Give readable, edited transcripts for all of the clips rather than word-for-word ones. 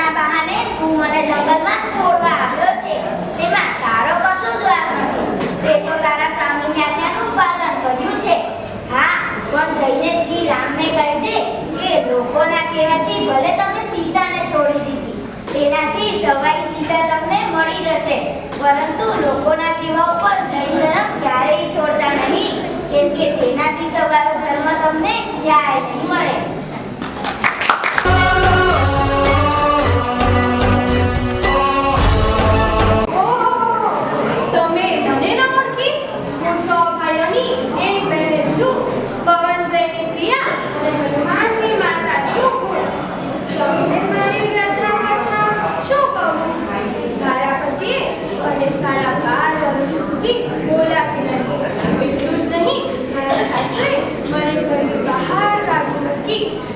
કામના બહાને તું મને જંગલમાં છોડવા આવ્યો છે, તેમાં તારો કશો જ વાંક નથી. તે તો તારા સ્વામીની આજ્ઞાનું પાલન કર્યું છે. હા, પણ જઈને શ્રી રામને કહેજે કે લોકોના કહેવાથી ભલે તમે સીતાને છોડી દીધી, તેનાથી સવાઈ સીતા તમને મળી જશે, પરંતુ લોકોના કહેવા ઉપર જૈન ધર્મ ક્યારેય છોડતા નહીં, કેમ કે તેનાથી સવાયો ધર્મ તમને ક્યાંય નહીં મળે.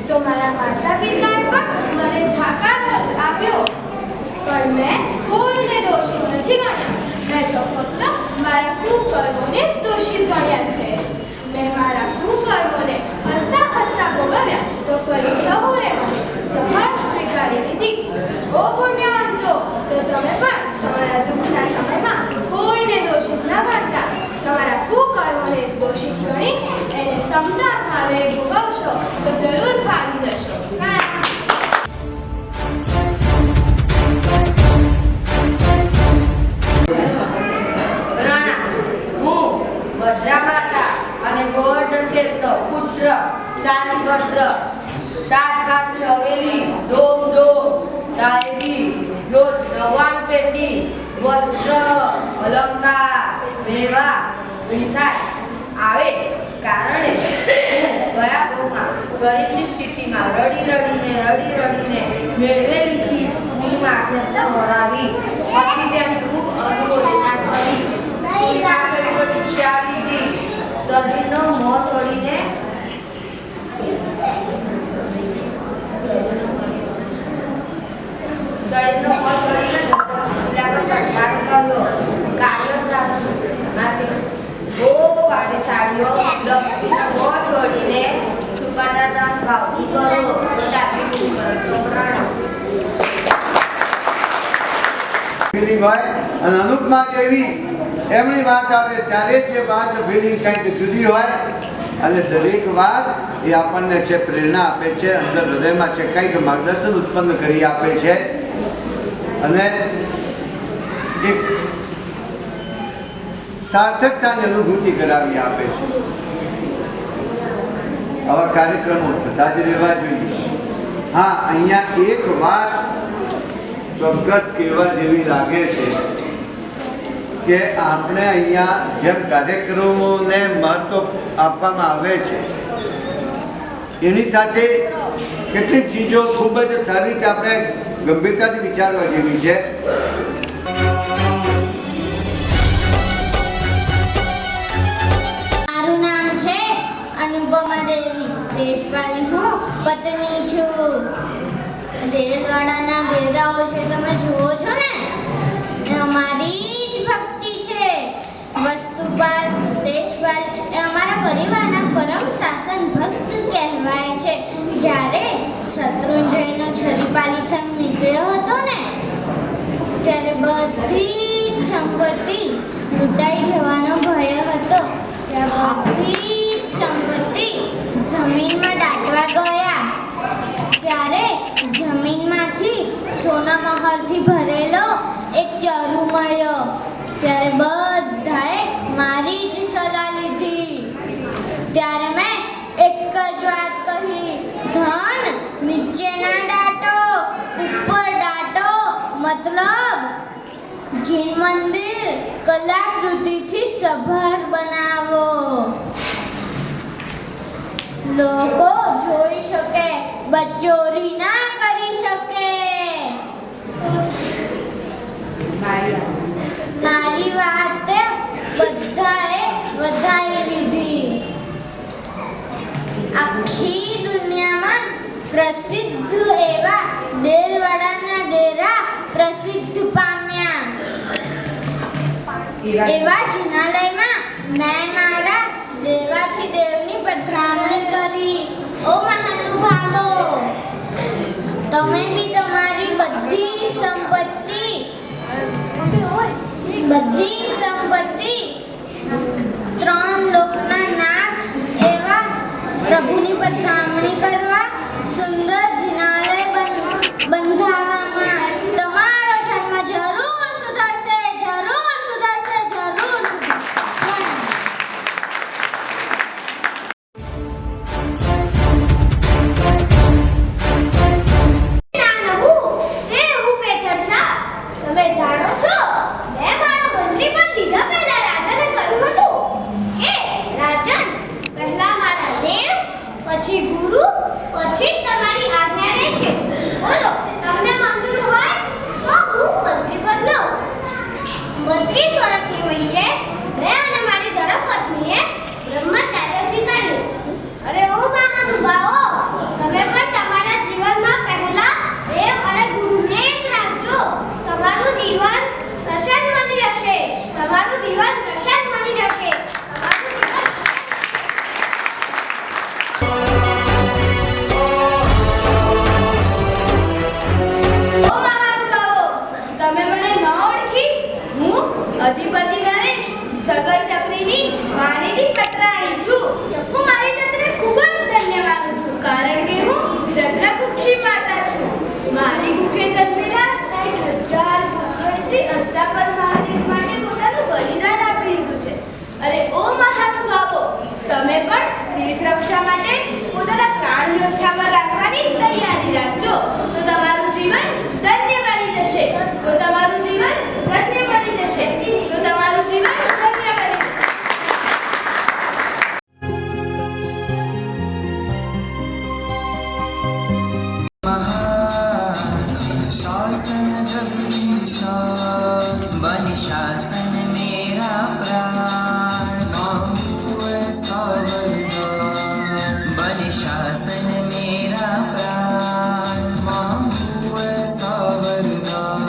તો મારા માતા પિતાએ પણ મને જાકાર આપ્યો, પણ મેં કોઈને દોષિત નથી ગણ્યા. મેં તો ફક્ત મારા કુકર્મોને જ દોષિત ગણ્યા છે. મેં મારા કુકર્મોને હસતા હસતા ભોગવ્યા તો ફરી સહુએ મને સહજ સ્વીકારી લીધી. ઓ પુણ્યવંતો, તો તમે પણ તમારા દુઃખના સમયમાં કોઈને દોષિત ન ગણતા, તમારા કુકર્મોને દોષિત ગણી એને સમતા ભાવે ભોગવશો તો જરૂર ફાવી જશો. ભદ્રામાતા અને ગોવર્ધન શેઠનો પુત્ર શાલિભદ્ર 7 ગાંઠની હવેલી, ધોમ ધોમ સાહેબી, રોજ 99 પેટી વસ્ત્ર, અલંકાર, મેવા, મીઠાઈ આવે કારણે ગયા ગામમાં ગરીબની સ્થિતિમાં રડીને મેળવેલી ખીચડીમાં આસક્ત વરાવી, પછી તેની ખૂબ અનુભવ કરી શરીરનો મોં છોડીને સાડીઓ લક્ષ્મીનો મોં છોડીને સુપાદાન ભાવની કરો અને અનુપમા દેવી એમની વાત આવે ત્યારે જે વાત ફિલિંગ કંઈક જુદી હોય, અને દરેક વાત એ આપણને છે પ્રેરણા આપે છે, અંદર હૃદયમાં છે કંઈક માર્ગદર્શન ઉત્પન્ન કરી આપે છે, અને એક સાર્થકતાની અનુભૂતિ કરાવી આપે છે. આવા કાર્યક્રમો થતા જ રહેવા જોઈએ. હા, અહીંયા એક વાત ચોક્કસ કહેવા જેવી લાગે છે કે આપણે અહીંયા જેમ કાર્યક્રમોને મહત્વ આપવામાં આવે છે, એની સાથે કેટલીક ચીજો ખૂબ જ સારી રીતે આપણે ગંભીરતાથી વિચારવા જેવી છે. મારું નામ છે અનુપમા દેવી દેશપાલી, હું પત્ની છું. દેરવાડાના દેરાઓ છે તમે જુઓ છો ને, એ અમારી જ ભક્તિ છે. વસ્તુપાલ, દેશપાલ એ અમારા પરિવારના પરમ શાસન ભક્ત કહેવાય છે. જ્યારે શત્રુંજયનો છરીપાલી સંઘ નીકળ્યો હતો ને, ત્યારે બધી જ સંપત્તિ લૂંટાઈ જવાનો ભય હતો. ત્યાં બધી જ સંપત્તિ જમીનમાં દાટવા ગયા. ત્યારે જમીનમાંથી સોના મહરથી ભરેલો એક ચરુ મળ્યો. ત્યારે બધાએ મારી જ સલાહ લીધી. ત્યારે મેં એક જ વાત કહી, ધન નીચે ના દાટો, ઉપર દાટો. મતલબ જીન મંદિર કલાકૃતિથી સભર બનાવો, લોકો જોઈ શકે, બચોરી ના કરી શકે. મારી વાત બધાએ વધાઈ લીધી. આખી દુનિયામાં પ્રસિદ્ધ એવા દેલવાડાના દેરા પ્રસિદ્ધ પામ્યા. એવા જિનાલયમાં મેં મારા દેવાથી દેવની પધરામણી કરી. ઓ મહાનુભાવો, તમે બી તમારી સંપત્તિ ત્રણ લોકના નાથ એવા પ્રભુની પધરામણી કરવા સુંદર જિનાલય બંધાવવામાં તમારો જન્મ જરૂર સુધરશે. પ્રણામ. તમે જાણો છો મેં મારો મંત્રી પદ લીધા પહેલા રાજાને કહ્યું હતું કે રાજન પહેલા મારા દેવ પછી ગુરુ પછી તમારી આજ્ઞા રહેશે. બોલો તમને મંજૂર હોય તો હું મંત્રી પદ લઉં. 32 વર્ષની વયે મેં અને મારી ધર્મપત્નીએ બ્રહ્મચર્ય સ્વીકાર્યું. અરે ઓ મહાનુભાવો, તમે પણ તમારા જીવનમાં પહેલા દેવ અને ગુરુને જ રાખજો. તમારું જીવન પ્રસન્ન બની રહેશે. તમારું જીવન પ્રસન્ન બની રહેશે. તમારું જીવન ઓ મહાનુભાવો, તમે મને ન ઓળખી? હું અધિપતિ નરેશ સગર ચક્રીની વાણીથી પટરાણી છું. હું મારી જાતને ખૂબ જ ધન્ય માનું છું, કારણ કે હું રત્નકુક્ષી માતા છું. મારી કુખે જન્મેલા 60,000 પુત્રોએ શ્રી અષ્ટાપદ મહાદેવ માટે પોતાનું બલિદાન આપી દીધું છે. અરે ઓ મહાનુભાવો, તમે પણ તીર્થ રક્ષા માટે પોતાના પ્રાણ ન્યોછાવર રાખવાની તૈયારી રાખજો. તો તમારું જીવન ધન્ય બની જશે. તો તમારું જીવન ધન્ય બની જશે. તો તમારું જીવન ધન્ય બની જશે. शासन जग की शान बन शासन मेरा प्राण मांगू ऐसा वरदान बन शासन मेरा प्राण मांगू ऐसा वरदान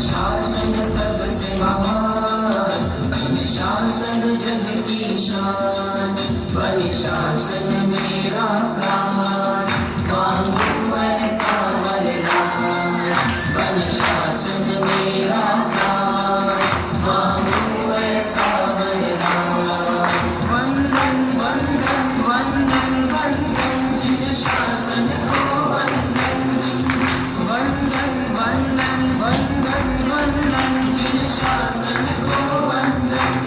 शासन सबसे महान बन शासन जग की शान बन शासन मेरा प्राण मांगू ऐसा वरदान बन शासन मेरा प्राण मांगू ऐसा वरदान वंदन वंदन वंदन वंदन जिन शासन को वंदन वंदन वंदन वंदन वंदन जिन शासन को वंदन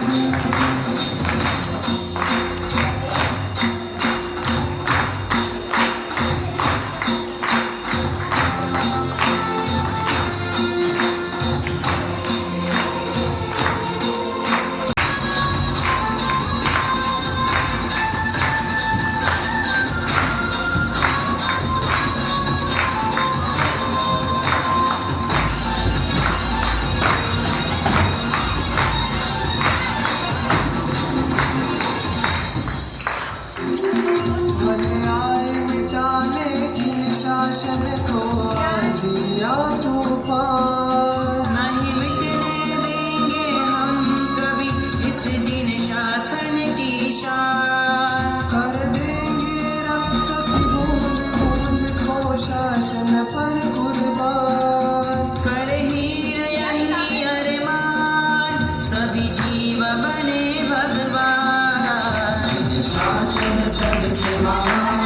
भले आए मिटाने जिन शासन को आंधिया तूफान नहीं मिटने देंगे हम कभी इस जिन शासन की शान कर देंगे रक्त की बूंद बूंद को शासन पर कुर्बान कर ही यही अरमान सभी जीव बने भगवान शासन सबसे महान